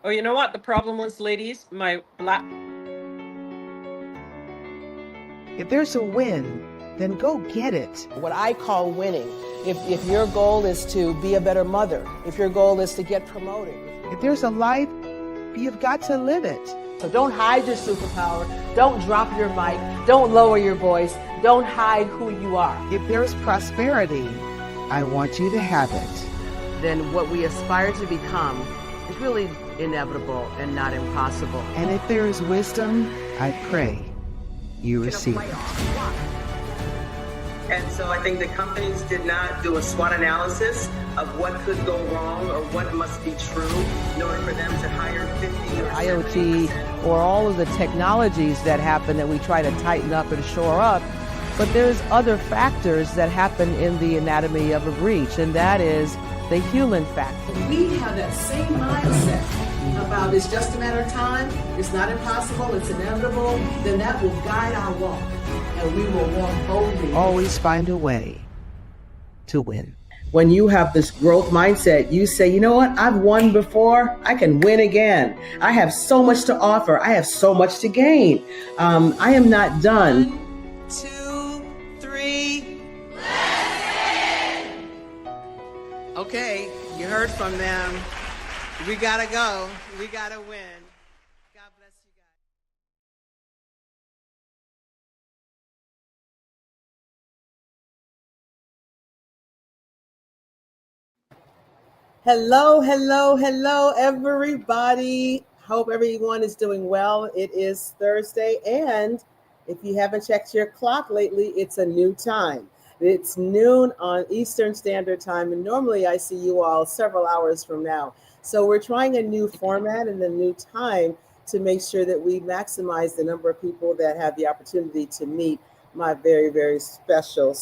Oh, you know what? The problem was, ladies, my black. If there's a win, then go get it. What I call winning. If your goal is to be a better mother, if your goal is to get promoted. If there's a life, you've got to live it. So don't hide your superpower. Don't drop your mic. Don't lower your voice. Don't hide who you are. If there's prosperity, I want you to have it. Then what we aspire to become is really inevitable and not impossible. And if there is wisdom, I pray you receive it. And so I think the companies did not do a SWOT analysis of what could go wrong or what must be true in order for them to hire 50 or IoT 70%. or all of the technologies that happen that we try to tighten up and shore up. But there's other factors that happen in the anatomy of a breach, and that is the human factor. We have that same mindset about it's just a matter of time, it's not impossible, it's inevitable, then that will guide our walk, and we will walk boldly. Always find a way to win. When you have this growth mindset, you say, you know what? I've won before. I can win again. I have so much to offer. I have so much to gain. I am not done. 1, 2, 3. Okay, you heard from them. We gotta go. We gotta win. God bless you guys. Hello, everybody. Hope everyone is doing well. It is Thursday, and if you haven't checked your clock lately, it's a new time. It's noon on Eastern Standard Time, and normally I see you all several hours from now. So we're trying a new format and a new time to make sure that we maximize the number of people that have the opportunity to meet my very, very special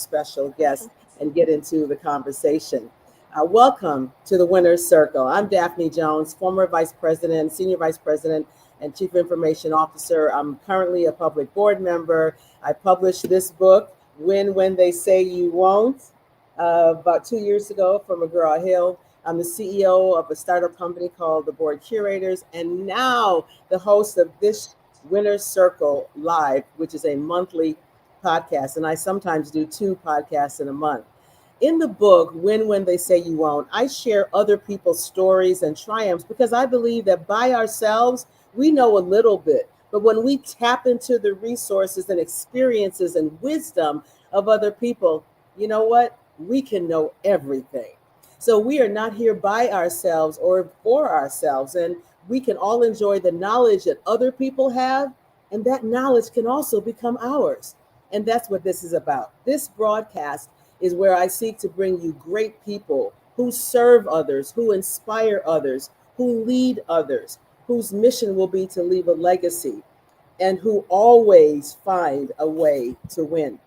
guest and get into the conversation. Welcome to the Winner's Circle. I'm Daphne Jones, former Vice President, Senior Vice President, and Chief Information Officer. I'm currently a public board member. I published this book, Win When They Say You Won't, about 2 years ago from McGraw-Hill. I'm the CEO of a startup company called The Board Curators, and now the host of this Winner's Circle Live, which is a monthly podcast. And I sometimes do 2 podcasts in a month. In the book, Win When They Say You Won't, I share other people's stories and triumphs because I believe that by ourselves, we know a little bit. But when we tap into the resources and experiences and wisdom of other people, you know what? We can know everything. So we are not here by ourselves or for ourselves. And we can all enjoy the knowledge that other people have. And that knowledge can also become ours. And that's what this is about. This broadcast is where I seek to bring you great people who serve others, who inspire others, who lead others, whose mission will be to leave a legacy, and who always find a way to win.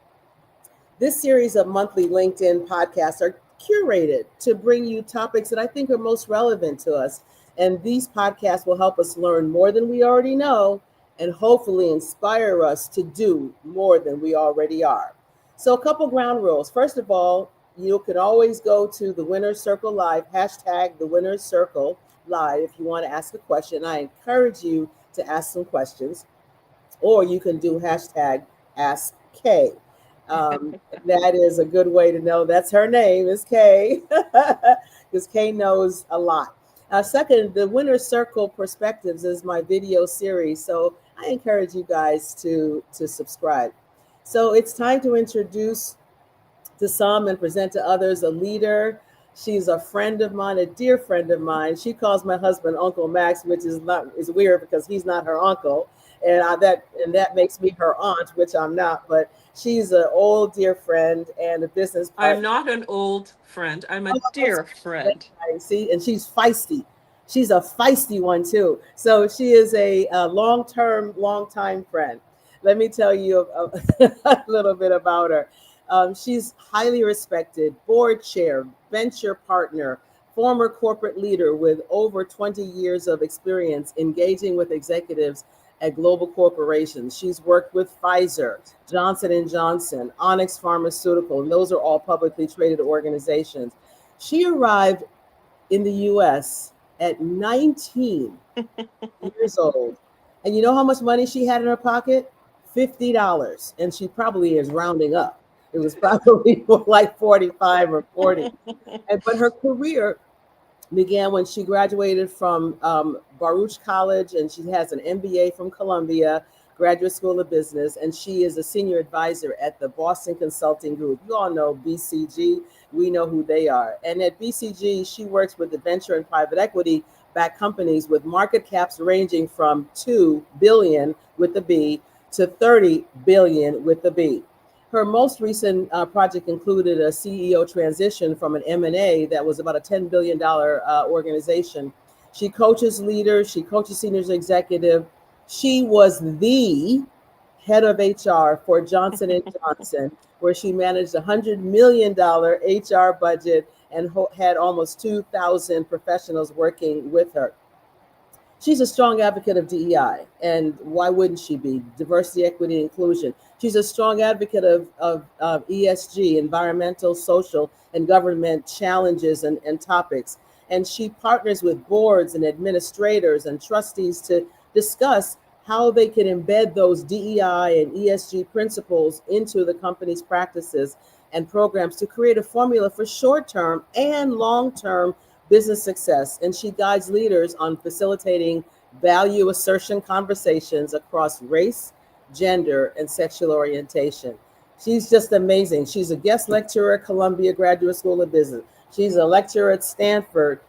This series of monthly LinkedIn podcasts are curated to bring you topics that I think are most relevant to us. And these podcasts will help us learn more than we already know and hopefully inspire us to do more than we already are. So a couple ground rules. First of all, you can always go to the Winner's Circle Live, hashtag the Winner's Circle Live if you want to ask a question. I encourage you to ask some questions, or you can do hashtag Ask Kaye. That is a good way to know that's her name is Kaye, because Kaye knows a lot. Second, the Winner's Circle Perspectives is my video series, so I encourage you guys to subscribe. So it's time to introduce to some and present to others a leader. She's a friend of mine, a dear friend of mine. She calls my husband Uncle Max, which is weird because he's not her uncle, and that makes me her aunt, which I'm not. But she's an old dear friend and a business partner. I'm not an old friend. I'm a dear friend. See, and she's feisty. She's a feisty one too. So she is a long-time friend. Let me tell you a little bit about her. She's highly respected, board chair, venture partner, former corporate leader with over 20 years of experience engaging with executives at global corporations. She's worked with Pfizer, Johnson & Johnson, Onyx Pharmaceutical, and those are all publicly traded organizations. She arrived in the U.S. at 19 years old. And you know how much money she had in her pocket? $50. And she probably is rounding up. It was probably like 45 or 40. But her career began when she graduated from Baruch College, and she has an MBA from Columbia Graduate School of Business, and she is a senior advisor at the Boston Consulting Group. You all know BCG. We know who they are. And at BCG, she works with the venture and private equity backed companies with market caps ranging from 2 billion with the B to 30 billion with the B. Her most recent project included a CEO transition from an M&A that was about a $10 billion organization. She coaches leaders, she coaches senior executive. She was the head of HR for Johnson & Johnson, where she managed a $100 million HR budget and had almost 2,000 professionals working with her. She's a strong advocate of DEI, and why wouldn't she be? Diversity, equity, inclusion. She's a strong advocate of ESG, environmental, social, and government challenges and topics. And she partners with boards and administrators and trustees to discuss how they can embed those DEI and ESG principles into the company's practices and programs to create a formula for short-term and long-term business success. And she guides leaders on facilitating value assertion conversations across race, gender, and sexual orientation. She's just amazing. She's a guest lecturer at Columbia Graduate School of Business. She's a lecturer at Stanford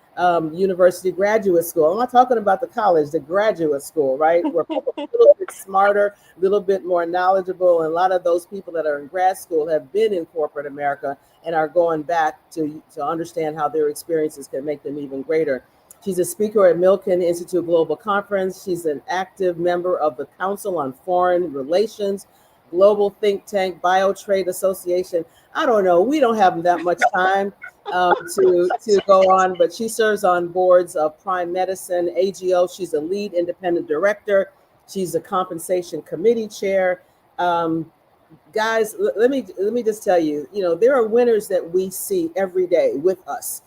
University Graduate School. I'm not talking about the college, the graduate school, right? Where people are a little bit smarter, a little bit more knowledgeable. And a lot of those people that are in grad school have been in corporate America and are going back to understand how their experiences can make them even greater. She's a speaker at Milken Institute Global Conference. She's an active member of the Council on Foreign Relations, Global Think Tank, Biotrade Association. I don't know. We don't have that much time to go on, but she serves on boards of Prime Medicine, AGO. She's a lead independent director. She's a compensation committee chair. Guys, let me just tell you, there are winners that we see every day with us.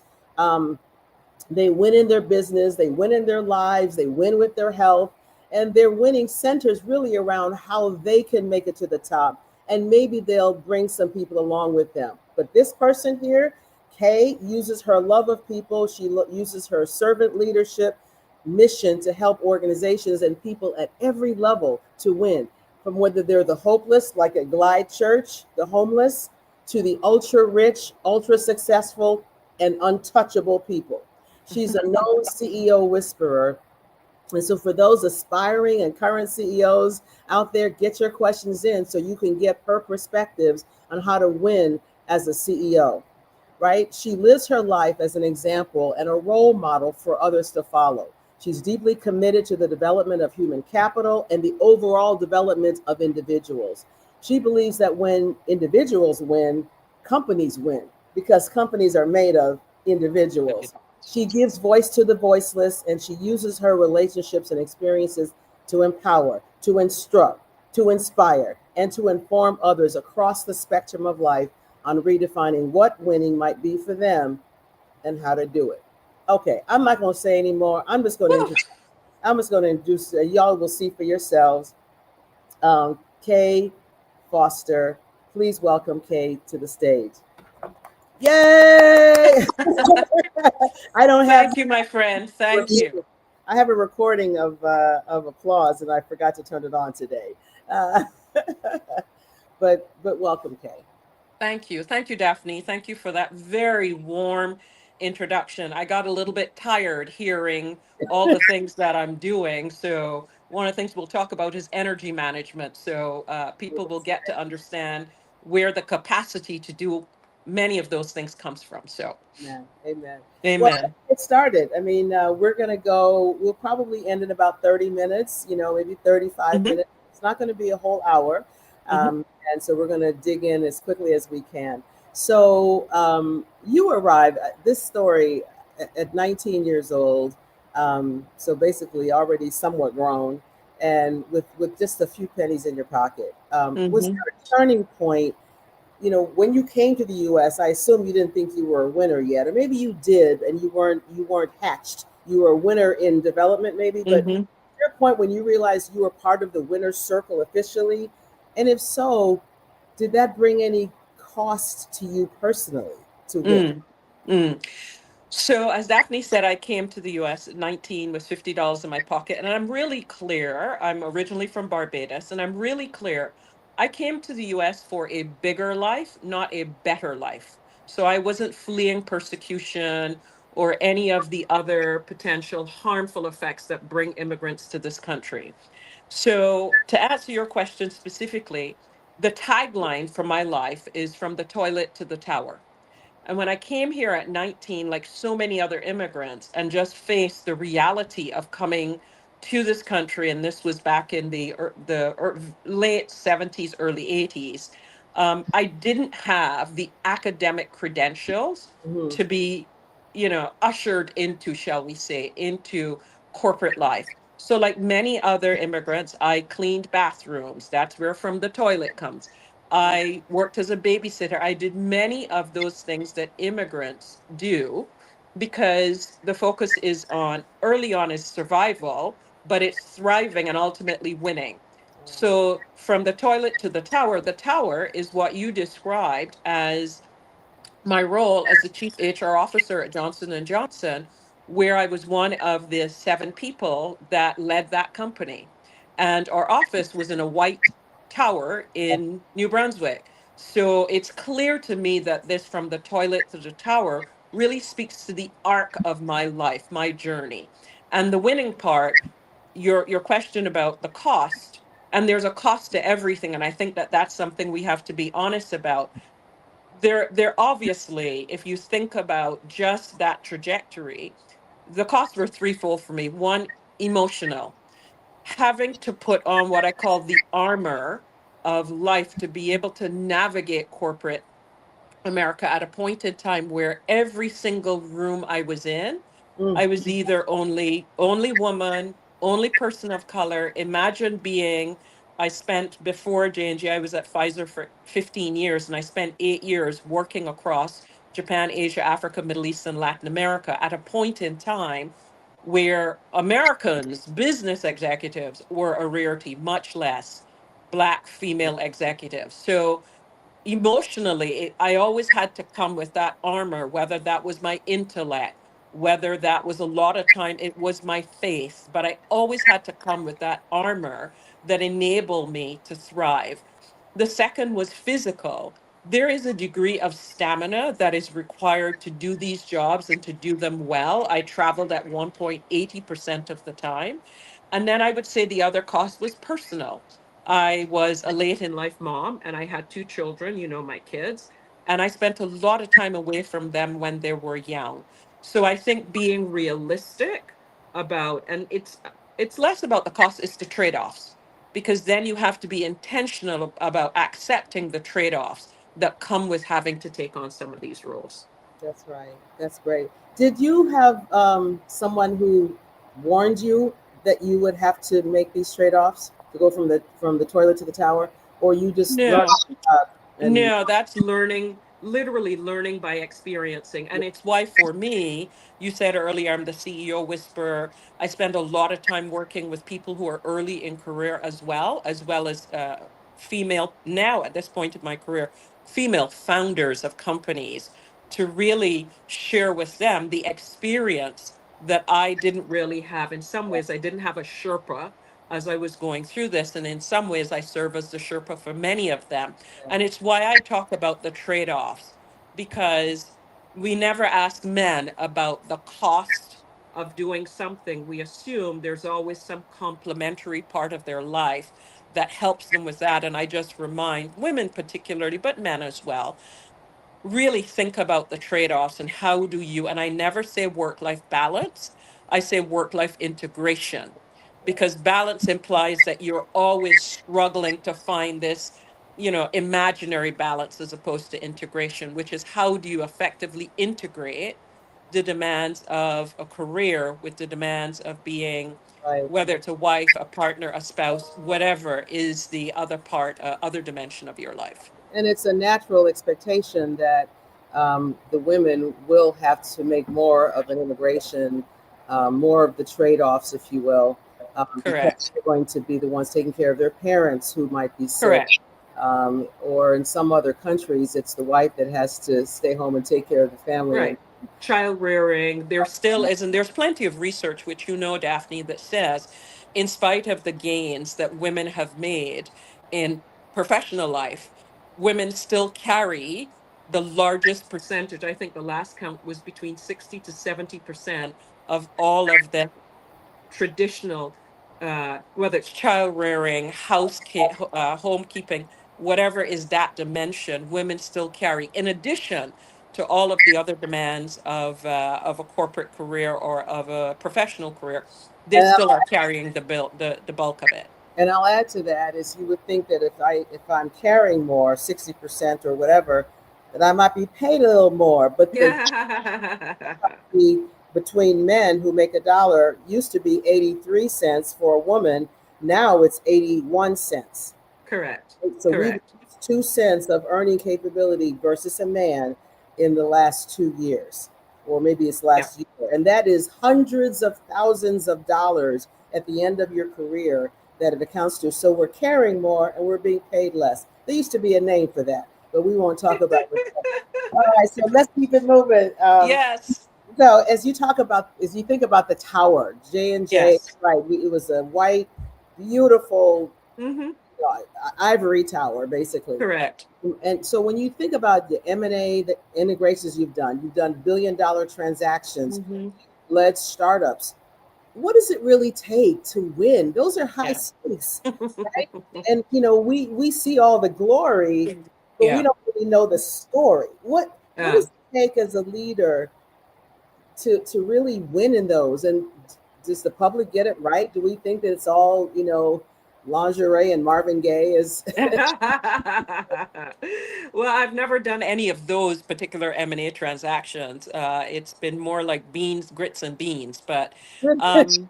They win in their business, they win in their lives, they win with their health, and their winning centers really around how they can make it to the top. And maybe they'll bring some people along with them. But this person here, Kaye, uses her love of people. She uses her servant leadership mission to help organizations and people at every level to win, from whether they're the hopeless, like at Glide Church, the homeless, to the ultra rich, ultra successful, and untouchable people. She's a known CEO whisperer. And so for those aspiring and current CEOs out there, get your questions in so you can get her perspectives on how to win as a CEO, right? She lives her life as an example and a role model for others to follow. She's deeply committed to the development of human capital and the overall development of individuals. She believes that when individuals win, companies win, because companies are made of individuals. She gives voice to the voiceless, and she uses her relationships and experiences to empower, to instruct, to inspire, and to inform others across the spectrum of life on redefining what winning might be for them and how to do it. Okay, I'm not going to say anymore. I'm just going to introduce. Y'all will see for yourselves. Kaye Foster, please welcome Kaye to the stage. Yay! I don't have. Thank you, my friend. Thank you. I have a recording of applause, and I forgot to turn it on today. But welcome, Kaye. Thank you. Thank you, Daphne. Thank you for that very warm introduction. I got a little bit tired hearing all the things that I'm doing. So one of the things we'll talk about is energy management. So people will get to understand where the capacity to do many of those things comes from. So Amen. Amen. Well, it started. I mean, we're going to go, we'll probably end in about 30 minutes, maybe 35 minutes. It's not going to be a whole hour. And so we're going to dig in as quickly as we can. So you arrived at this story at 19 years old. So basically already somewhat grown and with just a few pennies in your pocket. Was there a turning point? When you came to the U.S., I assume you didn't think you were a winner yet, or maybe you did, and you weren't hatched you were a winner in development, maybe, but Hmm. your point when you realized you were part of the winner's circle officially, and if so, did that bring any cost to you personally to win? Mm. Mm. So, as Daphne said, I came to the US at 19 with $50 in my pocket. And I'm really clear. I'm originally from Barbados, and I'm really clear. I came to the US for a bigger life, not a better life. So, I wasn't fleeing persecution or any of the other potential harmful effects that bring immigrants to this country. So, to answer your question specifically, the tagline for my life is from the toilet to the tower. And when I came here at 19, like so many other immigrants, and just faced the reality of coming to this country, and this was back in the late 70s, early 80s, I didn't have the academic credentials Hmm. to be, ushered into, shall we say, into corporate life. So, like many other immigrants, I cleaned bathrooms. That's where from the toilet comes. I worked as a babysitter. I did many of those things that immigrants do because the focus is on early on is survival, but it's thriving and ultimately winning. So from the tower is what you described as my role as the chief HR officer at Johnson and Johnson, where I was one of the 7 people that led that company. And our office was in a white tower in New Brunswick. So it's clear to me that this from the toilet to the tower really speaks to the arc of my life, my journey. And the winning part, your question about the cost, and there's a cost to everything, and I think that that's something we have to be honest about. There obviously, if you think about just that trajectory, the costs were threefold for me. One, emotional, having to put on what I call the armor of life to be able to navigate corporate America at a point in time where every single room I was in, Mm. I was either only woman, only person of color. Imagine being, I spent before J&J, I was at Pfizer for 15 years, and I spent 8 years working across Japan, Asia, Africa, Middle East, and Latin America at a point in time where Americans, business executives were a rarity, much less Black female executives. So emotionally, I always had to come with that armor, whether that was my intellect, whether that was a lot of time, it was my faith, but I always had to come with that armor that enabled me to thrive. The second was physical. There is a degree of stamina that is required to do these jobs and to do them well. I traveled at 1.80% of the time. And then I would say the other cost was personal. I was a late in life mom and I had 2 children, my kids, and I spent a lot of time away from them when they were young. So I think being realistic about, and it's less about the cost, it's the trade-offs, because then you have to be intentional about accepting the trade-offs that come with having to take on some of these roles. That's right. That's great. Did you have someone who warned you that you would have to make these trade-offs to go from the toilet to the tower, or you just learned No. and No, that's learning, literally learning by experiencing. And it's why, for me, you said earlier, I'm the CEO whisperer. I spend a lot of time working with people who are early in career as well as female, now at this point in my career, female founders of companies, to really share with them the experience that I didn't really have. In some ways, I didn't have a Sherpa as I was going through this. And in some ways, I serve as the Sherpa for many of them. And it's why I talk about the trade offs, because we never ask men about the cost of doing something. We assume there's always some complementary part of their life that helps them with that. And I just remind women, particularly, but men as well, really think about the trade-offs and how do you, and I never say work-life balance, I say work-life integration, because balance implies that you're always struggling to find this, imaginary balance as opposed to integration, which is how do you effectively integrate the demands of a career with the demands of being, right. whether it's a wife, a partner, a spouse, whatever is the other part, other dimension of your life. And it's a natural expectation that the women will have to make more of an immigration more of the trade-offs, if you will, because Correct. they're going to be the ones taking care of their parents who might be sick. Correct. Or in some other countries, it's the wife that has to stay home and take care of the family. And Right. Child rearing, there still is, and there's plenty of research, which you know, Daphne, that says, in spite of the gains that women have made in professional life, women still carry the largest percentage. I think the last count was between 60 to 70% of all of the traditional, whether it's child rearing, homekeeping, whatever is that dimension, women still carry, in addition to all of the other demands of a corporate career or of a professional career, they and still are carrying the bulk of it. And I'll add to that is you would think that if I'm carrying more, 60% or whatever, that I might be paid a little more. But the Yeah. between men who make a dollar used to be 83 cents for a woman. Now it's 81 cents. Correct. So we've Correct. lost 2 cents of earning capability versus a man in the last 2 years, or maybe it's Yeah. last year. And that is hundreds of thousands of dollars at the end of your career that it accounts to. So we're carrying more and we're being paid less. There used to be a name for that, but we won't talk about it. All right, so let's keep it moving. Yes. So as you think about the tower, J&J, Yes. right? It was a white, beautiful Hmm. uh, ivory tower, basically. Correct. And so when you think about the M&A, the integrations you've done billion-dollar transactions, Hmm. led startups. What does it really take to win? Those are high Yeah. stakes, right? And we see all the glory, but we Yeah. don't really know the story. What Yeah. does it take as a leader to really win in those? And does the public get it right? Do we think that it's all lingerie and Marvin Gaye is? Well, I've never done any of those particular M&A transactions. It's been more like beans, grits, and beans. But um,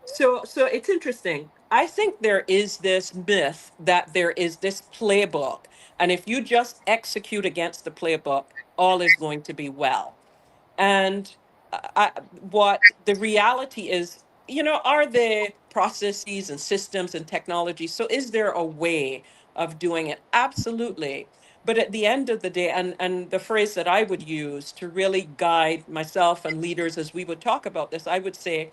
so it's interesting. I think there is this myth that there is this playbook, and if you just execute against the playbook, all is going to be well. And what the reality is, are there processes and systems and technology? So is there a way of doing it? Absolutely. But at the end of the day, and the phrase that I would use to really guide myself and leaders as we would talk about this, I would say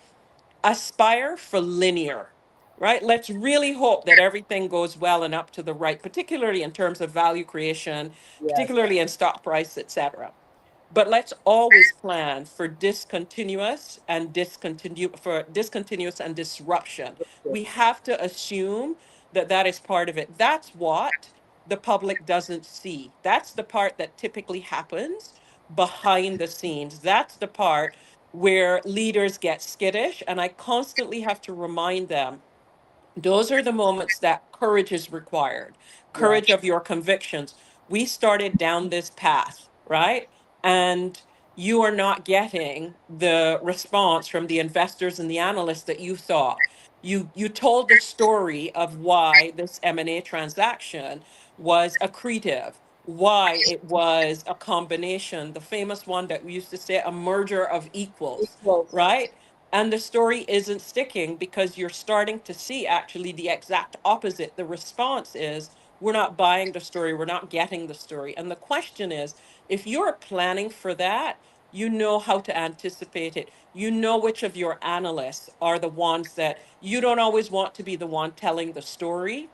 aspire for linear, right? Let's really hope that everything goes well and up to the right, particularly in terms of value creation, Yes, particularly in stock price, et cetera. But let's always plan for discontinuous and disruption. We have to assume that that is part of it. That's what the public doesn't see. That's the part that typically happens behind the scenes. That's the part where leaders get skittish. And I constantly have to remind them those are the moments that courage is required, yes, courage of your convictions. We started down this path, right? And you are not getting the response from the investors and the analysts that you thought. You told the story of why this M&A transaction was accretive, why it was a combination, the famous one that we used to say, a merger of equals, equals. right? And the story isn't sticking because you're starting to see actually the exact opposite. The response is, we're not buying the story, we're not getting the story. And the question is, if you're planning for that, you know how to anticipate it. You know which of your analysts are the ones that you don't always want to be the one telling the story.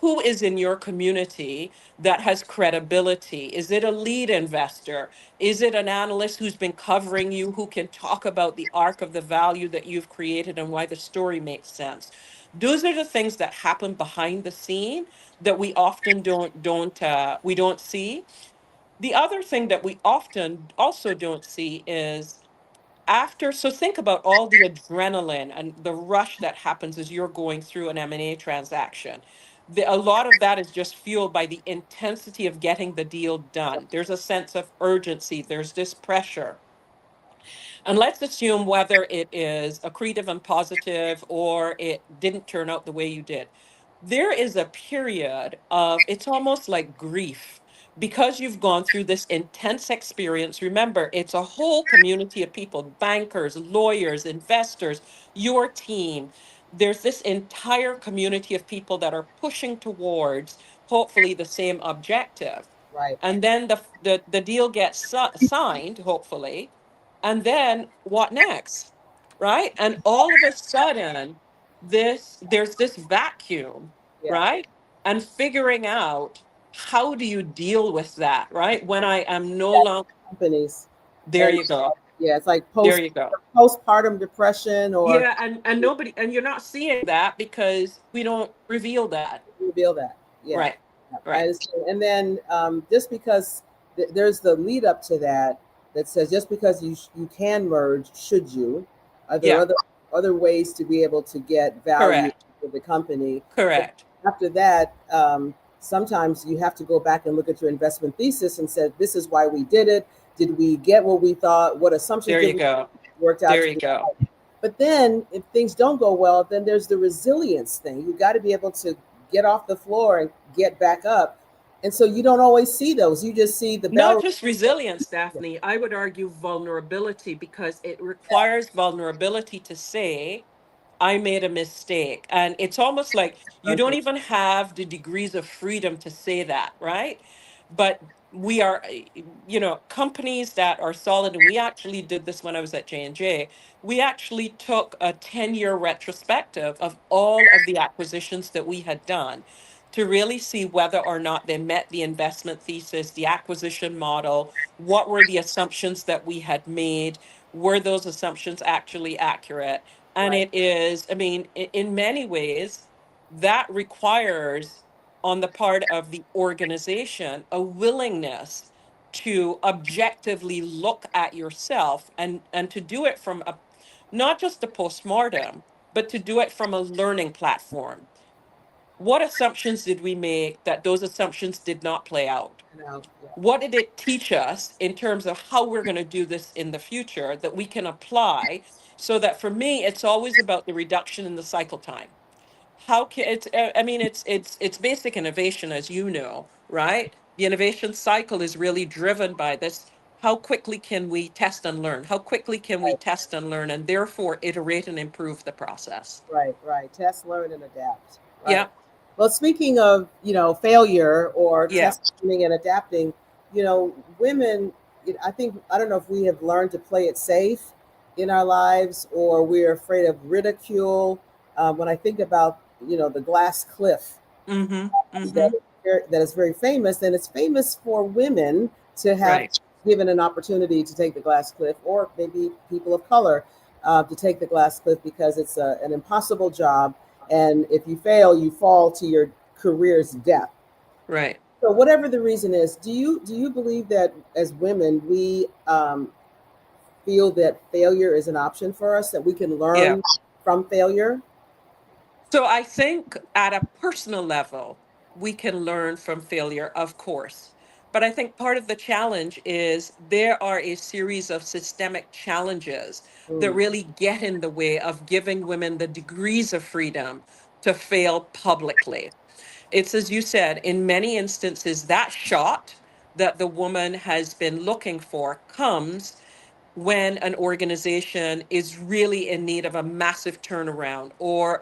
Who is in your community that has credibility? Is it a lead investor? Is it an analyst who's been covering you, who can talk about the arc of the value that you've created and why the story makes sense? Those are the things that happen behind the scene that we often don't see. The other thing that we often also don't see is after, so think about all the adrenaline and the rush that happens as you're going through an M&A transaction. A lot of that is just fueled by the intensity of getting the deal done. There's a sense of urgency, there's this pressure. And let's assume whether it is accretive and positive or it didn't turn out the way you did. There is a period of, it's almost like grief, because you've gone through this intense experience. Remember, it's a whole community of people, bankers, lawyers, investors, your team. There's this entire community of people that are pushing towards hopefully the same objective. Right. And then the deal gets signed, hopefully. And then what next? Right? And all of a sudden, there's this vacuum, Yeah. right? And figuring out how do you deal with that, right? When I am no longer, Companies. there And you go. yeah, it's like There you go. postpartum depression or Yeah, and nobody, and you're not seeing that because we don't reveal that. reveal that. Yeah. Right. Right. And then just because there's the lead up to that that says just because you can merge, should you? Are there Yeah. other ways to be able to get value Correct. for the company? But Correct. after that, sometimes you have to go back and look at your investment thesis and say, this is why we did it. Did we get what we thought? What assumptions There did you we go. worked out There to you be go. right? But then if things don't go well, then there's the resilience thing. You got to be able to get off the floor and get back up. And so you don't always see those. You just see the Not bell. just resilience, Daphne. I would argue vulnerability because it requires vulnerability to say, I made a mistake. And it's almost like you don't even have the degrees of freedom to say that, right? But we are, companies that are solid, and we actually did this when I was at J&J. We actually took a 10-year retrospective of all of the acquisitions that we had done to really see whether or not they met the investment thesis, the acquisition model, what were the assumptions that we had made, were those assumptions actually accurate? And Right, it is, I mean, in many ways, that requires, on the part of the organization, a willingness to objectively look at yourself and to do it from a not just a postmortem, but to do it from a learning platform. What assumptions did we make that those assumptions did not play out? you know, yeah, What did it teach us in terms of how we're going to do this in the future that we can apply? So that for me, it's always about the reduction in the cycle time. How can it's I mean it's basic innovation, as you know, right? The innovation cycle is really driven by this. How quickly can we test and learn? How quickly can we right, test and learn and therefore iterate and improve the process? right. Test, learn, and adapt. Right. Yeah, Well, speaking of, failure or yeah, testing and adapting, women, I think, I don't know if we have learned to play it safe in our lives or we're afraid of ridicule. When I think about, the glass cliff mm-hmm, that mm-hmm, that is very famous, and it's famous for women to have right, given an opportunity to take the glass cliff, or maybe people of color to take the glass cliff because it's an impossible job, and if you fail, you fall to your career's death. right, So, whatever the reason is, do you believe that as women we feel that failure is an option for us, that we can yeah. learn from failure? So I think at a personal level, we can learn from failure, of course. But I think part of the challenge is there are a series of systemic challenges that Mm, really get in the way of giving women the degrees of freedom to fail publicly. It's as you said, in many instances, that shot that the woman has been looking for comes when an organization is really in need of a massive turnaround or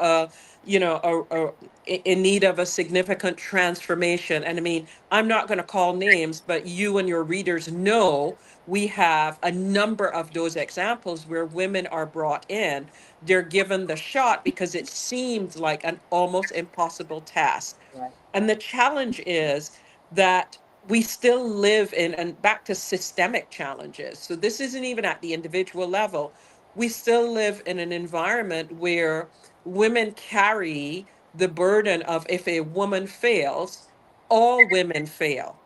in need of a significant transformation. And I mean, I'm not going to call names, but you and your readers know we have a number of those examples where women are brought in. They're given the shot because it seems like an almost impossible task. right. And the challenge is that we still live in, and back to systemic challenges. So this isn't even at the individual level. We still live in an environment where women carry the burden of if a woman fails, all women fail,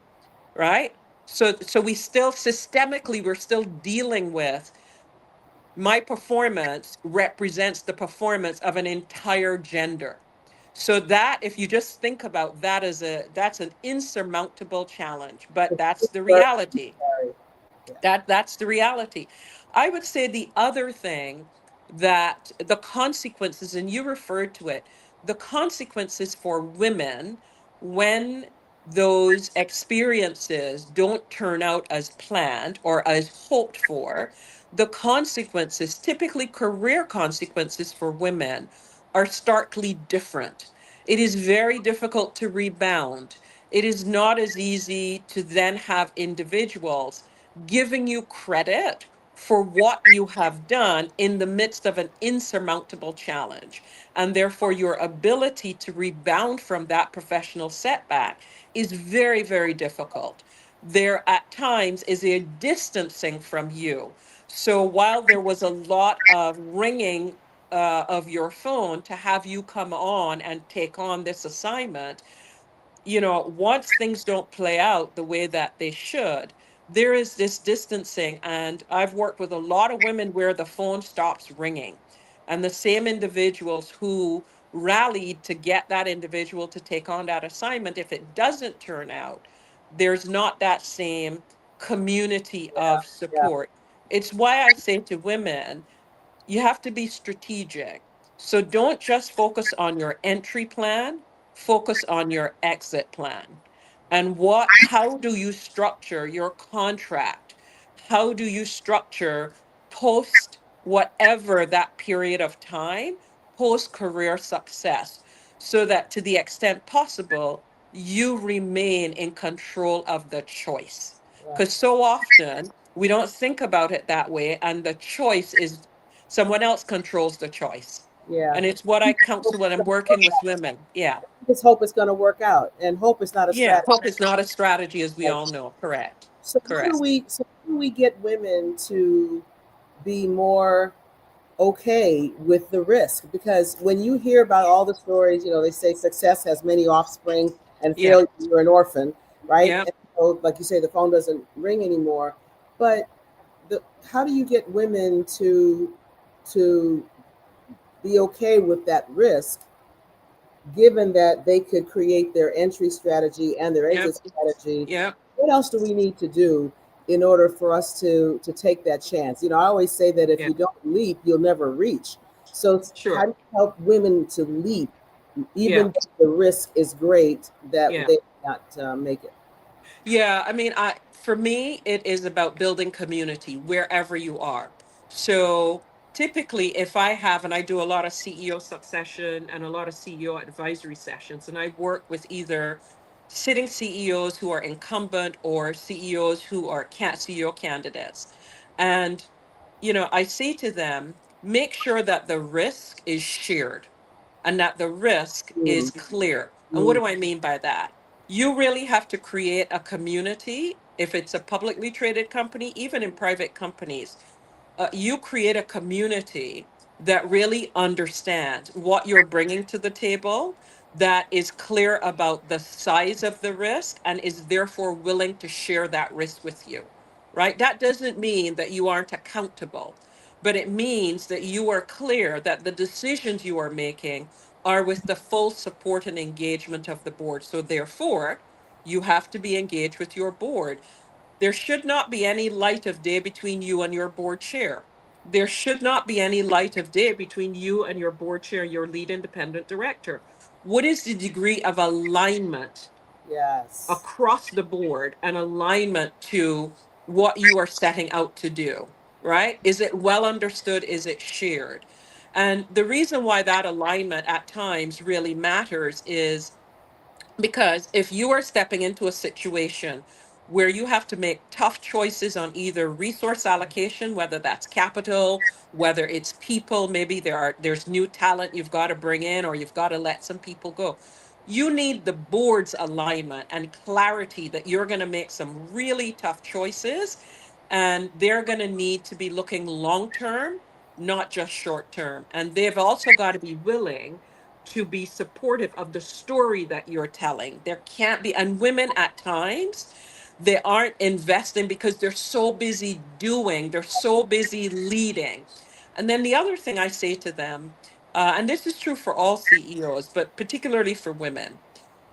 right? So we still systemically, we're still dealing with my performance represents the performance of an entire gender. So that if you just think about that as that's an insurmountable challenge, but that's the Very reality. sorry. Yeah. That's the reality. I would say the other thing that the consequences, and you referred to it, the consequences for women when those experiences don't turn out as planned or as hoped for, the consequences, typically career consequences for women, are starkly different. It is very difficult to rebound. It is not as easy to then have individuals giving you credit for what you have done in the midst of an insurmountable challenge. And therefore, your ability to rebound from that professional setback is very, very difficult. There at times is a distancing from you. So while there was a lot of ringing of your phone to have you come on and take on this assignment, once things don't play out the way that they should, there is this distancing. And I've worked with a lot of women where the phone stops ringing. And the same individuals who rallied to get that individual to take on that assignment, if it doesn't turn out, there's not that same community of Yeah. support. It's why I say to women, you have to be strategic. So don't just focus on your entry plan, focus on your exit plan. And how do you structure your contract? How do you structure post whatever that period of time, post career success, so that to the extent possible, you remain in control of the choice? Yeah. Because so often we don't think about it that way, and the choice is someone else controls the choice. Yeah. And it's what I counsel when I'm working with women. Yeah. Just hope it's going to work out, and hope is not a Yeah. strategy. Hope is not a strategy, as we all know. Correct. So how do Correct. we? So how do we get women to be more okay with the risk? Because when you hear about all the stories, they say success has many offspring, and Yeah. failure, you're an orphan, right? Yeah. And so, like you say, the phone doesn't ring anymore. But how do you get women to be okay with that risk, given that they could create their entry strategy and their Yep. exit strategy? Yep. What else do we need to do in order for us to take that chance? I always say that if Yeah. you don't leap, you'll never reach. So how Sure. do you help women to leap, Yeah. even though the risk is great that Yeah. they not make it? Yeah, I mean, for me, it is about building community wherever you are. So typically, if I have, and I do a lot of CEO succession and a lot of CEO advisory sessions, and I work with either sitting CEOs who are incumbent or CEOs who are CEO candidates. And, I say to them, make sure that the risk is shared and that the risk is Mm, clear. And what mm, do I mean by that? You really have to create a community. If it's a publicly traded company, even in private companies, you create a community that really understands what you're bringing to the table, that is clear about the size of the risk, and is therefore willing to share that risk with you, right? That doesn't mean that you aren't accountable, but it means that you are clear that the decisions you are making are with the full support and engagement of the board. So, therefore, you have to be engaged with your board. There should not be any light of day between you and your board chair. There should not be any light of day between you and your board chair, your lead independent director. What is the degree of alignment yes. across the board and alignment to what you are setting out to do, right? Is it well understood? Is it shared? And the reason why that alignment at times really matters is because if you are stepping into a situation where you have to make tough choices on either resource allocation, whether that's capital, whether it's people, maybe there's new talent you've got to bring in or you've got to let some people go. You need the board's alignment and clarity that you're going to make some really tough choices, and they're going to need to be looking long term, not just short term. And they've also got to be willing to be supportive of the story that you're telling. There can't be, and women at times, they aren't investing because they're so busy doing, they're so busy leading. And then the other thing I say to them, and this is true for all CEOs, but particularly for women,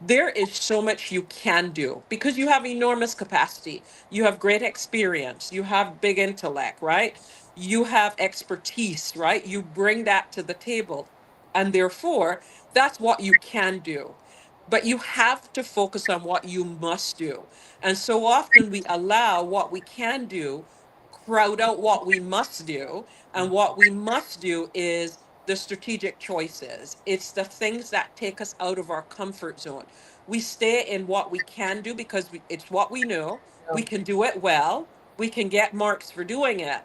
there is so much you can do because you have enormous capacity. You have great experience. You have big intellect, right? You have expertise, right? You bring that to the table. And therefore, that's what you can do. but you have to focus on what you must do. And so often we allow what we can do crowd out what we must do. And what we must do is the strategic choices. It's the things that take us out of our comfort zone. We stay in what we can do because it's what we know. We can do it well. We can get marks for doing it.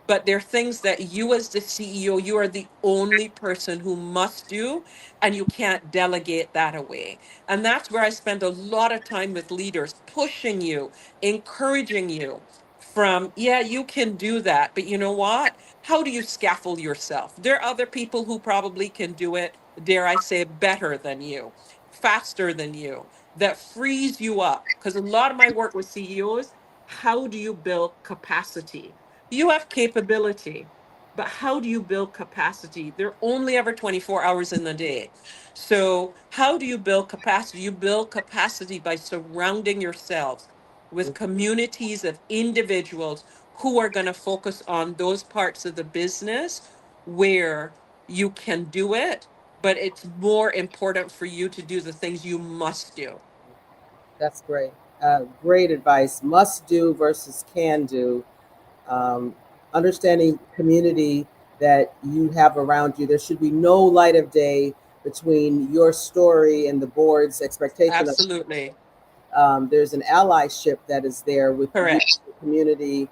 But there are things that you, as the CEO, you are the only person who must do, and you can't delegate that away. And that's where I spend a lot of time with leaders, pushing you, encouraging you from, yeah, you can do that. But you know what? How do you scaffold yourself? There are other people who probably can do it, dare I say, better than you, faster than you, that frees you up. Because a lot of my work with CEOs, how do you build capacity? You have capability, but how do you build capacity? They're only ever 24 hours in the day. So, how do you build capacity? You build capacity by surrounding yourselves with communities of individuals who are going to focus on those parts of the business where you can do it, but it's more important for you to do the things you must do. That's great. Great advice. Must do versus can do. Um, Understanding community that you have around you. There should be no light of day between your story and the board's expectation of. Absolutely. There's an allyship that is there with you, Correct. the community,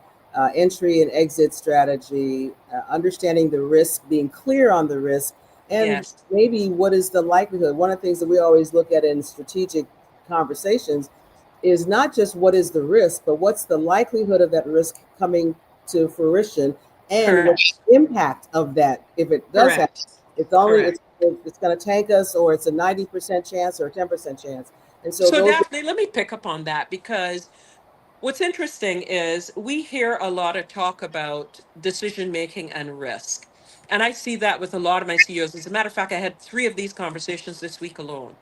entry and exit strategy, understanding the risk, being clear on the risk, and Yes. maybe what is the likelihood. One of the things that we always look at in strategic conversations is not just what is the risk, but what's the likelihood of that risk coming to fruition, and what's Correct. the impact of that if it does happen. Correct. It's only Correct. it's going to tank us, or it's a 90% chance or a 10% chance. And so So, those. Daphne, let me pick up on that because what's interesting is we hear a lot of talk about decision making and risk. And I see that with a lot of my CEOs. As a matter of fact, I had 3 of these conversations this week alone.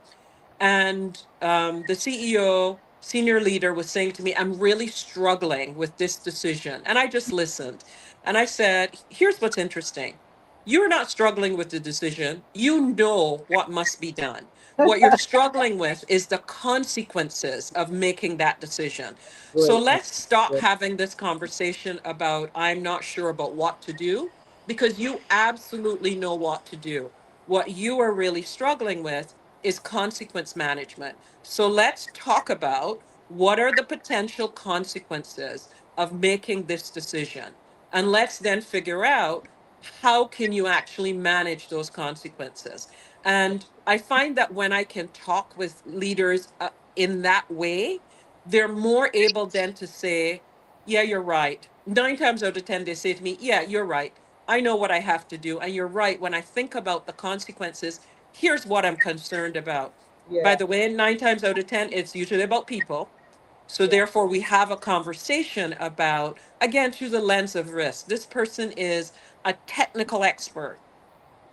And the CEO, senior leader, was saying to me, I'm really struggling with this decision. And I just listened. And I said, here's what's interesting. You're not struggling with the decision. You know what must be done. What you're struggling with is the consequences of making that decision. So Great. let's stop Good. having this conversation about, I'm not sure about what to do, because you absolutely know what to do. What you are really struggling with is consequence management. So let's talk about what are the potential consequences of making this decision. And let's then figure out how can you actually manage those consequences. And I find that when I can talk with leaders in that way, they're more able then to say, yeah, you're right. 9 times out of 10, they say to me, yeah, you're right. I know what I have to do. And you're right. When I think about the consequences, here's what I'm concerned about. By Yeah. the way, 9 times out of 10, it's usually about people. So Yeah. therefore, we have a conversation about, again, through the lens of risk. This person is a technical expert,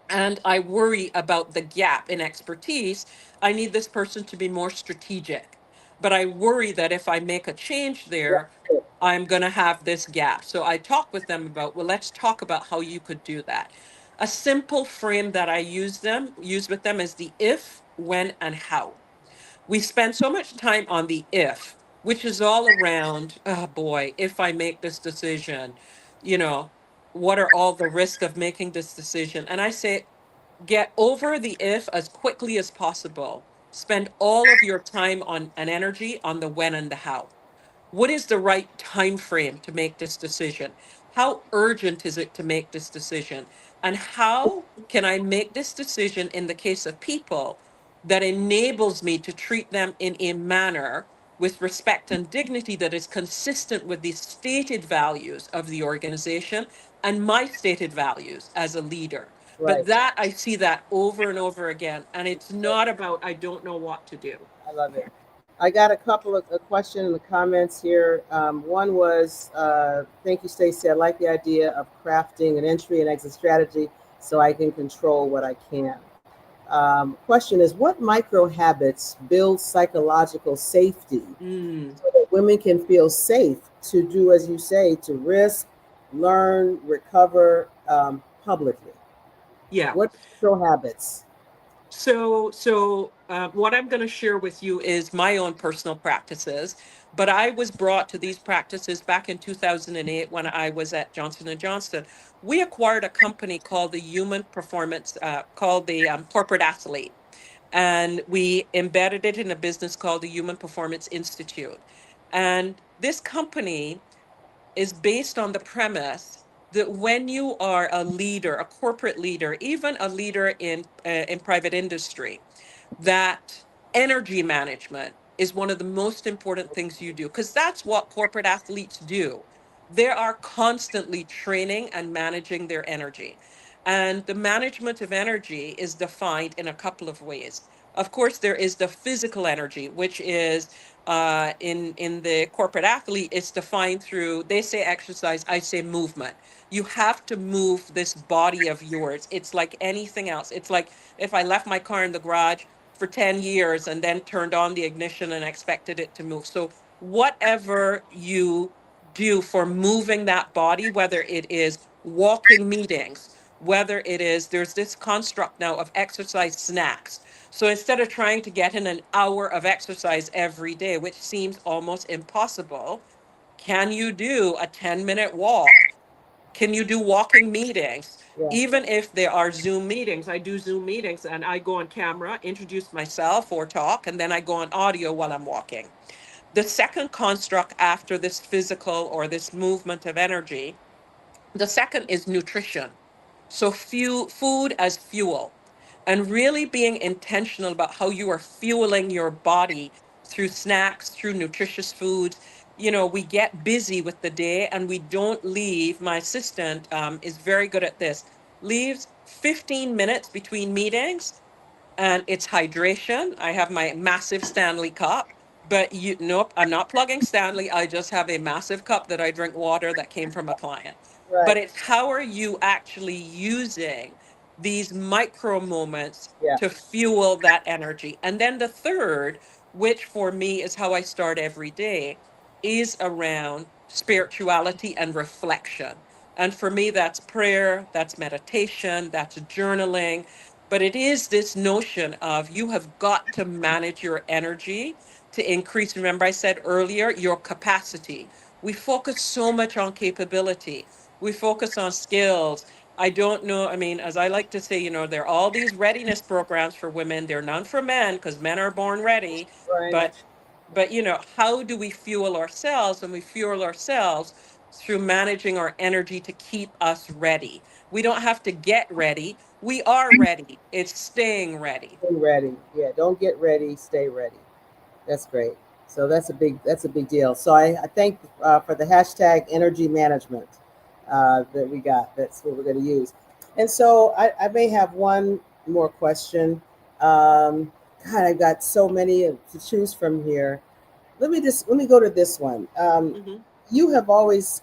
and I worry about the gap in expertise. I need this person to be more strategic. But I worry that if I make a change there, Right. I'm going to have this gap. So I talk with them about, well, let's talk about how you could do that. A simple frame that I use with them is the if, when, and how. We spend so much time on the if, which is all around, oh boy, if I make this decision, you know, what are all the risks of making this decision? And I say, get over the if as quickly as possible. Spend all of your time on and energy on the when and the how. What is the right time frame to make this decision? How urgent is it to make this decision? And how can I make this decision in the case of people that enables me to treat them in a manner with respect and dignity that is consistent with the stated values of the organization and my stated values as a leader? But Right. that I see that over and over again. And it's not about I don't know what to do. I love it. I got a couple of a question in the comments here. One was, thank you, Stacey. I like the idea of crafting an entry and exit strategy so I can control what I can. Question is, what micro habits build psychological safety Mm, so that women can feel safe to do, as you say, to risk, learn, recover publicly? yeah. What micro habits? What I'm going to share with you is my own personal practices, but I was brought to these practices back in 2008 when I was at Johnson and Johnson. We acquired a company called the Human Performance, called the Corporate Athlete, and we embedded it in a business called the Human Performance Institute. And this company is based on the premise that when you are a leader, a corporate leader, even a leader in private industry, that energy management is one of the most important things you do, because that's what corporate athletes do. They are constantly training and managing their energy. And the management of energy is defined in a couple of ways. Of course, there is the physical energy, which is in the corporate athlete, it's defined through, they say exercise, I say movement. You have to move this body of yours. It's like anything else. It's like if I left my car in the garage for 10 years and then turned on the ignition and expected it to move. So whatever you do for moving that body, whether it is walking meetings, whether it is, there's this construct now of exercise snacks. So instead of trying to get in an hour of exercise every day, which seems almost impossible, can you do a 10-minute walk? Can you do walking meetings? Yeah. Even if there are Zoom meetings, I do Zoom meetings and I go on camera, introduce myself or talk, and then I go on audio while I'm walking. The second construct after this physical or this movement of energy, the second is nutrition. So food as fuel, and really being intentional about how you are fueling your body through snacks, through nutritious foods. You know, we get busy with the day and we don't leave. My assistant is very good at this. Leaves 15 minutes between meetings, and it's hydration. I have my massive Stanley cup, but nope, I'm not plugging Stanley. I just have a massive cup that I drink water that came from a client. But Right. it's how are you actually using these micro moments Yeah. to fuel that energy? And then the third, which for me is how I start every day, is around spirituality and reflection. And for me, that's prayer, that's meditation, that's journaling, but it is this notion of you have got to manage your energy to increase. Remember, I said earlier, your capacity. We focus so much on capability, we focus on skills. I don't know. I mean, as I like to say, there are all these readiness programs for women. They're none for men because men are born ready. Right. But how do we fuel ourselves? And we fuel ourselves through managing our energy to keep us ready. We don't have to get ready. We are ready. It's staying ready. Stay ready. Yeah. Don't get ready. Stay ready. That's great. So that's a big deal. So I thank for the hashtag energy management that we got. That's what we're going to use. And so I may have one more question. God, I've got so many to choose from here. Let me go to this one. Hmm. You have always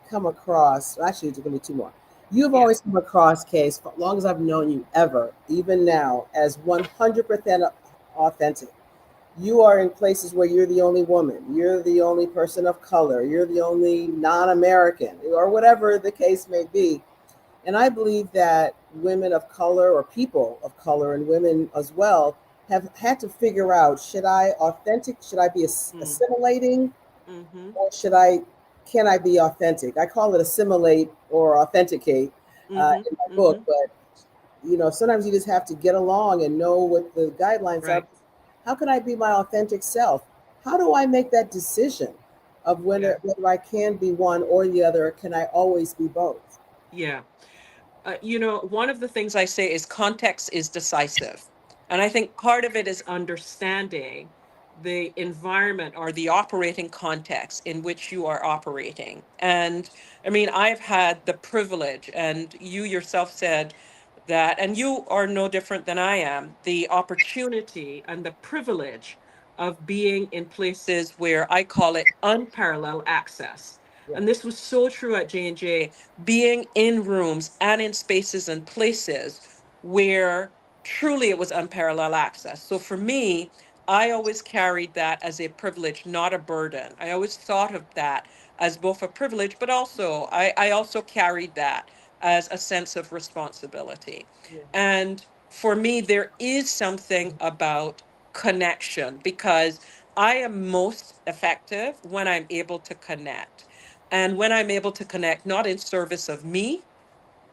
come across. Actually, there's going to be two more. You have Yeah. always come across, Case, for as long as I've known you, ever, even now, as 100% authentic. You are in places where you're the only woman, you're the only person of color, you're the only non-American, or whatever the case may be. And I believe that women of color, or people of color and women as well, have had to figure out, should I be Mm. assimilating, Mm-hmm. or can I be authentic? I call it assimilate or authenticate Mm-hmm. in my book, Mm-hmm. but sometimes you just have to get along and know what the guidelines are. Right. How can I be my authentic self? How do I make that decision of Yeah. whether I can be one or the other, or can I always be both? Yeah. One of the things I say is context is decisive. And I think part of it is understanding the environment or the operating context in which you are operating. And I mean, I've had the privilege, and you yourself said that, and you are no different than I am, the opportunity and the privilege of being in places where I call it unparalleled access. Yeah, And this was so true at J&J, being in rooms and in spaces and places where truly it was unparalleled access. So for me, I always carried that as a privilege, not a burden. I always thought of that as both a privilege, but also I also carried that as a sense of responsibility. yeah, And for me, there is something about connection because I am most effective when I'm able to connect. And when I'm able to connect, not in service of me,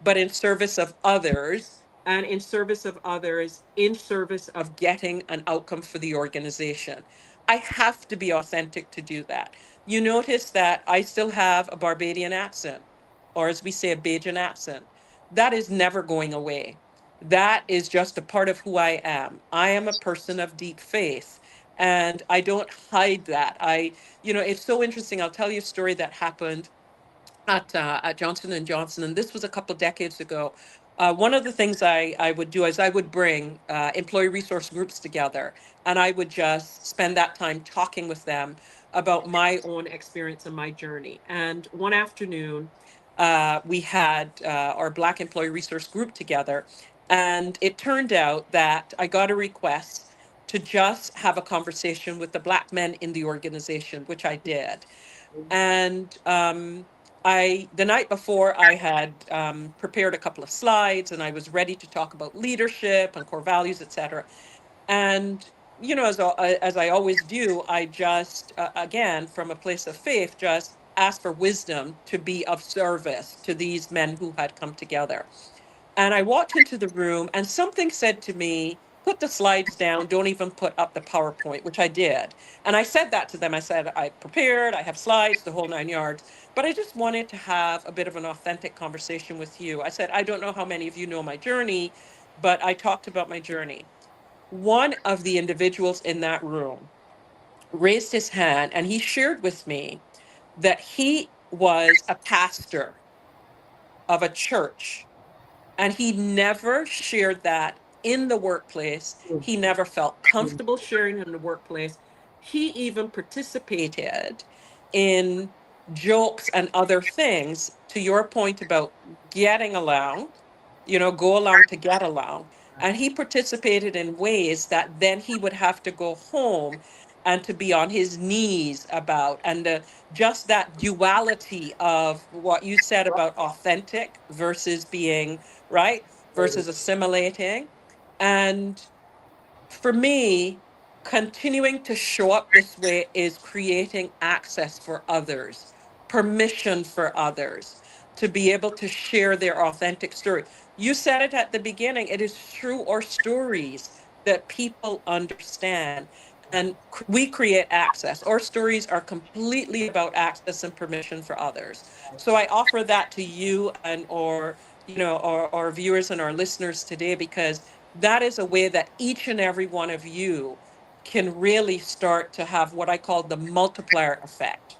but in service of others, and in service of others, in service of getting an outcome for the organization. I have to be authentic to do that. You notice that I still have a Barbadian accent, or as we say, a Bajan accent. That is never going away. That is just a part of who I am. I am a person of deep faith. And I don't hide that. It's so interesting. I'll tell you a story that happened at Johnson and Johnson, and this was a couple of decades ago. One of the things I would do is I would bring employee resource groups together, and I would just spend that time talking with them about my own experience and my journey. And one afternoon, we had our Black employee resource group together, and it turned out that I got a request to just have a conversation with the Black men in the organization, which I did. And the night before, I had prepared a couple of slides, and I was ready to talk about leadership and core values, et cetera. And as I always do, I just again, from a place of faith, just asked for wisdom to be of service to these men who had come together. And I walked into the room, and something said to me, put the slides down, don't even put up the PowerPoint, which I did. And I said that to them. I said, I prepared, I have slides, the whole 9 yards, but I just wanted to have a bit of an authentic conversation with you. I said, I don't know how many of you know my journey, but I talked about my journey. One of the individuals in that room raised his hand, and he shared with me that he was a pastor of a church, and he never shared that in the workplace. He never felt comfortable sharing in the workplace. He even participated in jokes and other things, to your point about getting along, go along to get along. And he participated in ways that then he would have to go home and to be on his knees about. And just that duality of what you said about authentic versus being, right, versus assimilating. And for me, continuing to show up this way is creating access for others, permission for others to be able to share their authentic story. You said it at the beginning, it is through our stories that people understand. And we create access. Our stories are completely about access and permission for others. So I offer that to you and our viewers and our listeners today, because that is a way that each and every one of you can really start to have what I call the multiplier effect.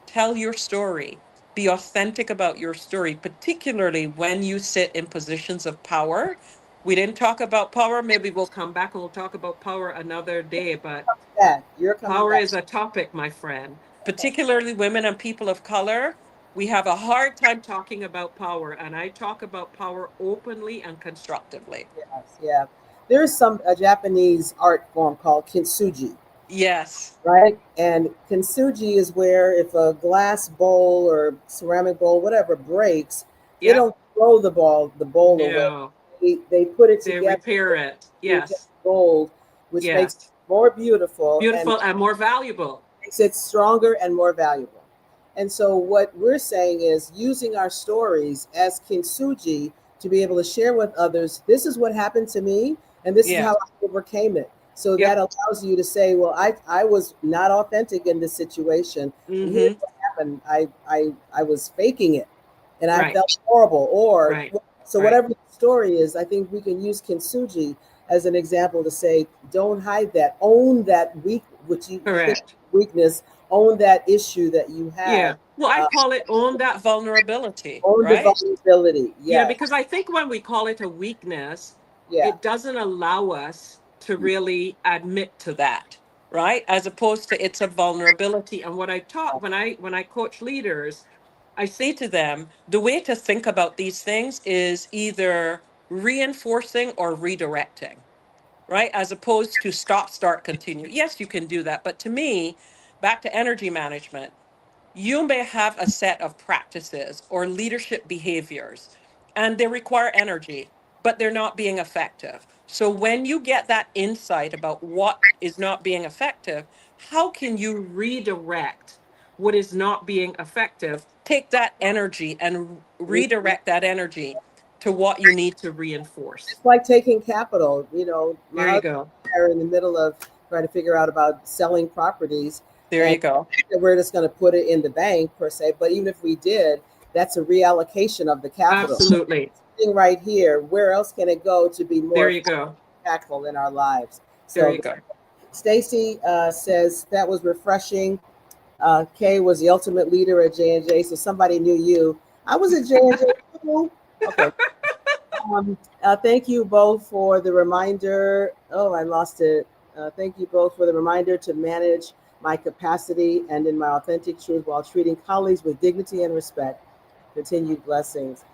Tell your story, be authentic about your story, particularly when you sit in positions of power. We didn't talk about power. Maybe we'll come back and we'll talk about power another day, but Back. You're coming power back. is a topic, my friend, particularly women and people of color. We have a hard time talking about power, and I talk about power openly and constructively. Yes, yeah. There's some a Japanese art form called kintsugi, Yes. right? And kintsugi is where if a glass bowl or ceramic bowl, whatever, breaks, they Yep. don't throw the bowl away. No. They put it They together repair it. into Yes. gold, which makes it Yes. more beautiful and Beautiful and more valuable. makes it stronger and more valuable. And so, what we're saying is using our stories as kintsugi to be able to share with others, this is what happened to me, and this is how Yes. I overcame it. So that Yep. allows you to say, well, I was not authentic in this situation, and here's Mm-hmm. what happened. I was faking it, and I Right. felt horrible. Or Right. so Right. whatever the story is, I think we can use kintsugi as an example to say, don't hide that, own that which you think Correct. weakness, own that issue that you Yeah. have, Well, I uh, call it own that vulnerability, own the right? vulnerability. Yeah, Yes, because I think when we call it a weakness, yeah, it doesn't allow us to really admit to that, right? As opposed to it's a vulnerability. And what I taught when I coach leaders, I say to them, the way to think about these things is either reinforcing or redirecting, right? As opposed to stop, start, continue. Yes, you can do that. But to me, back to energy management, you may have a set of practices or leadership behaviors, and they require energy. but they're not being effective. So when you get that insight about what is not being effective, how can you redirect what is not being effective? Take that energy and redirect that energy to what you need to reinforce. It's like taking capital. You know, my There you husband go. and I are in the middle of trying to figure out about selling properties, There and you go. we're just going to put it in the bank per se. But even if we did, that's a reallocation of the capital. Absolutely. Sitting right here, where else can it go to be There more you go. impactful in our lives? There So you go. Stacy says that was refreshing. Kaye was the ultimate leader at J&J, so somebody knew you. I was at J&J too. Okay. Thank you both for the reminder. Oh, I lost it. Thank you both for the reminder to manage my capacity and in my authentic truth while treating colleagues with dignity and respect. Continued blessings.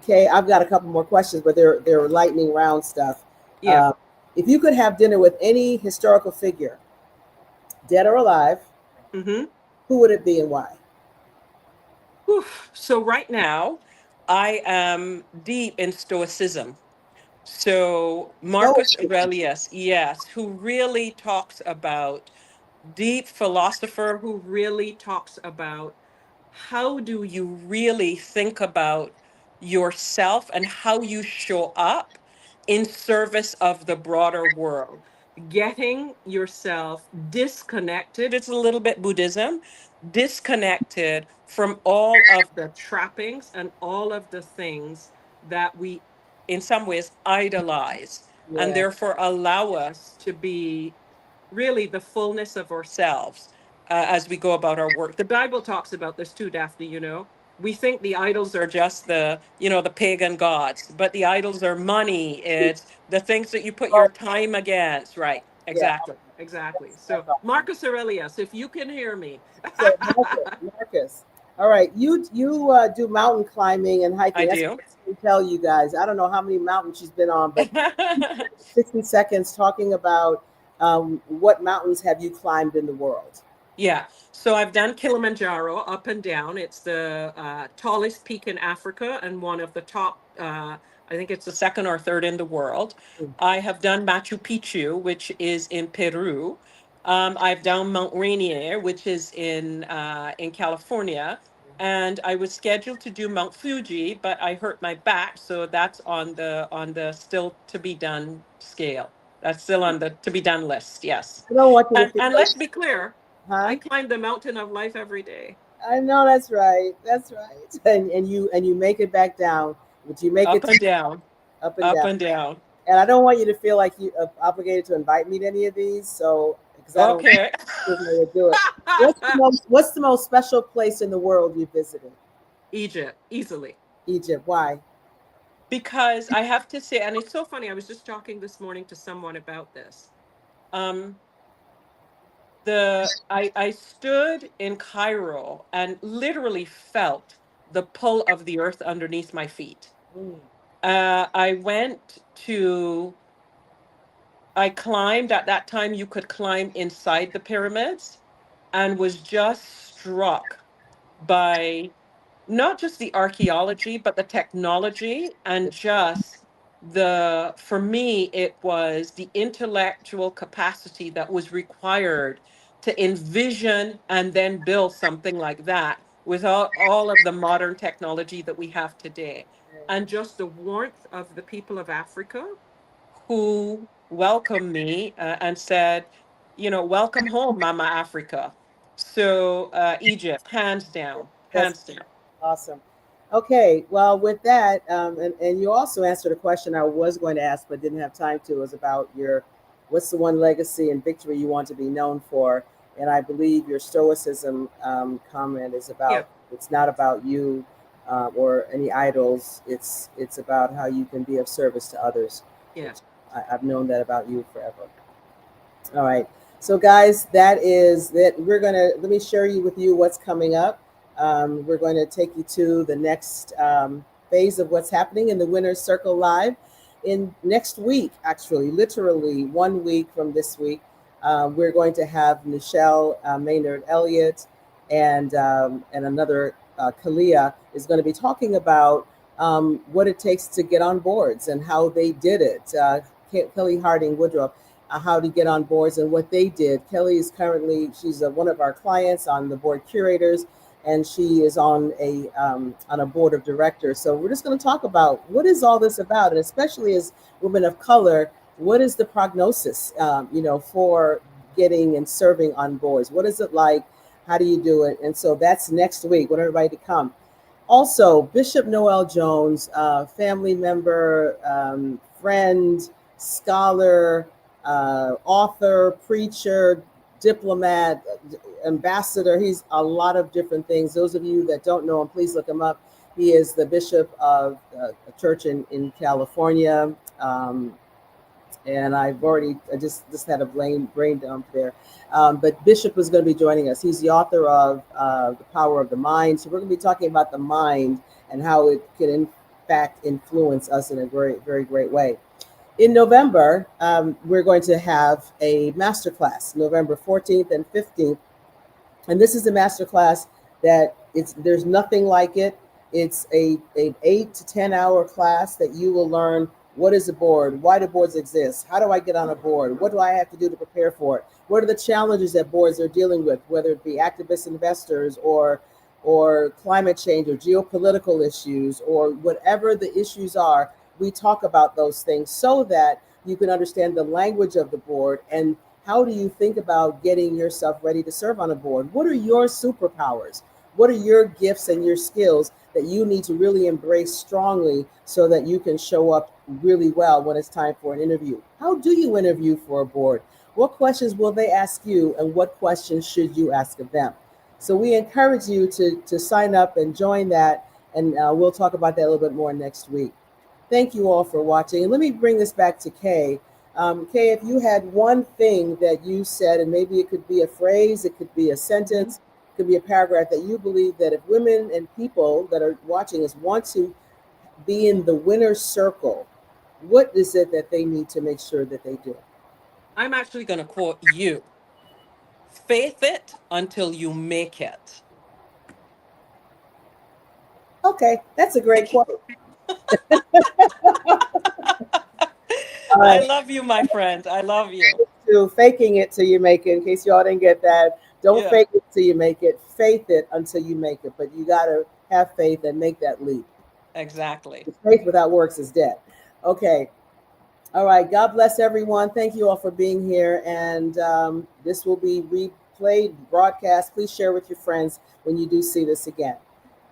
Kaye, I've got a couple more questions, but they're lightning round stuff. Yeah. Uh, if you could have dinner with any historical figure, dead or alive, Mm-hmm. who would it be and why? So right now, I am deep in Stoicism. So Marcus Stoic. Aurelius, yes, who really talks about deep philosopher who really talks about how do you really think about yourself and how you show up in service of the broader world. Getting yourself disconnected, it's a little bit Buddhism, disconnected from all of the trappings and all of the things that we, in some ways, idolize, and Yeah. therefore allow us to be really the fullness of ourselves as we go about our work. The Bible talks about this too, Daphne, you know. We think the idols are just the, you know, the pagan gods, but the idols are money. It's the things that you put your Well, time against, right? yeah. Exactly. Exactly. That's So awesome. Marcus Aurelius, if you can hear me. So Marcus, all right, you do mountain climbing and hiking. I That's do. what I tell you guys. I don't know how many mountains she's been on, but 60 seconds talking about what mountains have you climbed in the world? Yeah. So I've done Kilimanjaro up and down. It's the tallest peak in Africa and one of the top, I think it's the second or third in the world. I have done Machu Picchu, which is in Peru. I've done Mount Rainier, which is in California. And I was scheduled to do Mount Fuji, but I hurt my back, so that's on the still to be done scale. That's still on the to be done list. Yes. I don't want you to feel And like, let's be clear, I huh? climb the mountain of life every day, I know that's right. That's right. And you make it back down, but you make up it and down, up and up down. and down. And I don't want you to feel like you are obligated to invite me to any of these. So because I don't Okay. there's no way to do it. What's the most special place in the world you visited? Egypt, easily. Egypt. Why? Because I have to say, and it's so funny, I was just talking this morning to someone about this. Um, I stood in Cairo and literally felt the pull of the earth underneath my feet. Mm, I went to I climbed at that time, you could climb inside the pyramids and was just struck by not just the archaeology, but the technology and just for me, it was the intellectual capacity that was required to envision and then build something like that without all of the modern technology that we have today. And just the warmth of the people of Africa who welcomed me and said, you know, welcome home, Mama Africa. So Egypt, hands down, that's hands down. awesome. Okay, well, with that, and you also answered a question I was going to ask but didn't have time to, was about what's the one legacy and victory you want to be known for? And I believe your stoicism comment is Yeah, about, it's not about you or any idols. It's about how you can be of service to others, yeah, which I've known that about you forever. All right. So, guys, that is that. Let me share you with you what's coming up. We're going to take you to the next phase of what's happening in the Winner's Circle Live in next week, actually, literally 1 week from this week. We're going to have Michelle Maynard Elliott and another Kalia is going to be talking about what it takes to get on boards and how they did it. Kelly Harding Woodruff, how to get on boards and what they did. Kelly is currently, she's one of our clients on the board curators, and she is on a board of directors. So we're just going to talk about what is all this about, and especially as women of color, what is the prognosis, for getting and serving on boards? What is it like? How do you do it? And so that's next week. Want everybody to come. Also, Bishop Noel Jones, family member, friend, scholar, author, preacher, diplomat, ambassador. He's a lot of different things. Those of you that don't know him, please look him up. He is the bishop of a church in California. And I just had a brain dump there. But Bishop is going to be joining us. He's the author of The Power of the Mind. So we're going to be talking about the mind and how it can, in fact, influence us in a very, very great way. In November, we're going to have a masterclass, November 14th and 15th. And this is a masterclass that there's nothing like it. It's an 8 to 10 hour class that you will learn what is a board, why do boards exist, how do I get on a board, what do I have to do to prepare for it, what are the challenges that boards are dealing with, whether it be activist investors or climate change or geopolitical issues or whatever the issues are. We talk about those things so that you can understand the language of the board and how do you think about getting yourself ready to serve on a board. What are your superpowers? What are your gifts and your skills that you need to really embrace strongly so that you can show up really well when it's time for an interview? How do you interview for a board? What questions will they ask you, and what questions should you ask of them? So we encourage you to sign up and join that, and we'll talk about that a little bit more next week. Thank you all for watching. And let me bring this back to Kaye. Kaye, if you had one thing that you said, and maybe it could be a phrase, it could be a sentence, it could be a paragraph that you believe that if women and people that are watching us want to be in the winner's circle, what is it that they need to make sure that they do? I'm actually going to quote you. Faith it until you make it. Okay, that's a great Thank you. quote. All I right, love you, my friend. I love you. to faking it till you make it. In case y'all didn't get that, don't Yeah, fake it till you make it. Faith it until you make it. But you got to have faith and make that leap. exactly. Faith without works is dead. Okay. All right. God bless everyone. Thank you all for being here. And this will be replayed, broadcast. Please share with your friends when you do see this again.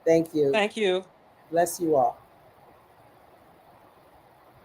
Thank you. Thank you. Bless you all.